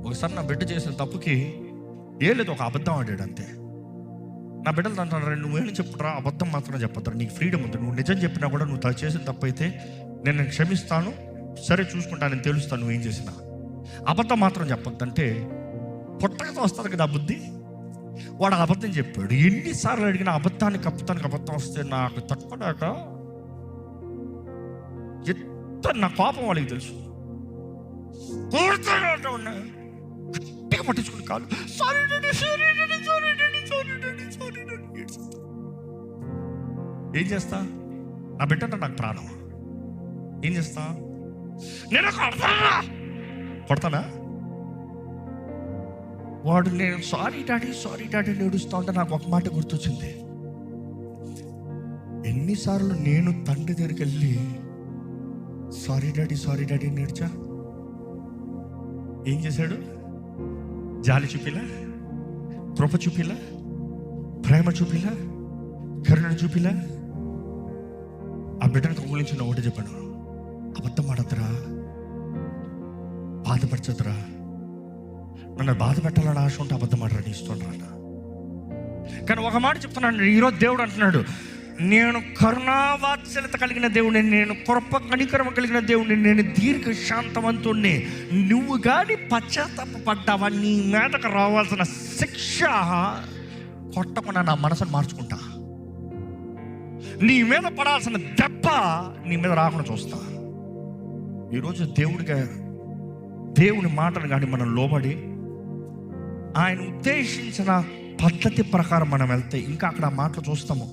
ఒకసారి నా బిడ్డ చేసిన తప్పుకి లేదు, ఒక అబద్ధం ఆడాడు అంతే. నా బిడ్డలు అంటున్నారు, నువ్వేం చెప్పురా, అబద్ధం మాత్రం చెప్పొద్దురా, నీకు ఫ్రీడమ్ ఉంది, నువ్వు నిజం చెప్పినా కూడా నువ్వు చేసిన తప్పు అయితే నేను క్షమిస్తాను, సరే చూసుకుంటా, నేను తెలుస్తాను నువ్వేం చేసినా, అబద్ధం మాత్రం చెప్పొద్దంటే పుట్టకతో వస్తుంది కదా బుద్ధి. వాడు అబద్ధం చెప్పాడు. ఎన్నిసార్లు అడిగిన అబద్ధానికి కప్పుతానికి అబద్ధం వస్తే నాకు తట్టుకోలేక ఎంత నా కోపం వాళ్ళకి తెలుసు. గట్టిగా పట్టించుకుని కాదు, sorry daddy, sorry daddy, sorry daddy, sorry daddy, sorry daddy. ఏం చేస్తా? నా బిడ్డ అంటే నాకు ప్రాణం. ఏం చేస్తా? నేను కొడతానా? వాడు నేను సారీ డాడీ, సారీ డాడీ ఏడుస్తా ఉంటే నాకు ఒక మాట గుర్తొచ్చింది. ఎన్నిసార్లు నేను తండ్రి దగ్గరికి వెళ్ళి సారీ డాడీ, సారీ డాడీ నేర్చా. ఏం చేశాడు? జాలి చూపిలా, కృప చూపిలా, ప్రేమ చూపిలా, కరుణ చూపిలా. ఆ బిడ్డను కౌగులించిన ఒకటి చెప్పాను, అబద్ధం ఆడద్దురా, బాధపరచదురా. నన్ను బాధ పెట్టాలని ఆశ ఉంటే అబద్ధం ఆడరా, ఇస్తుండ్రా. కానీ ఒక మాట చెప్తున్నాను, ఈరోజు దేవుడు అంటున్నాడు, నేను కరుణావాత్సల్యత కలిగిన దేవుడిని, నేను కృప కనికరమ కలిగిన దేవుడిని, నేను దీర్ఘ శాంతవంతుణ్ణి. నువ్వు కానీ పశ్చాత్తాపడ్డావా, నీ మీదకు రావాల్సిన శిక్ష కొట్టకుండా నా మనసును మార్చుకుంటా. నీ మీద పడాల్సిన దెబ్బ నీ మీద రాకుండా చూస్తా. ఈరోజు దేవుని మాటలు కానీ మనం లోబడి ఆయన ఉద్దేశించిన పద్ధతి ప్రకారం మనం వెళ్తే ఇంకా అక్కడ ఆ మాటలు చూస్తాము.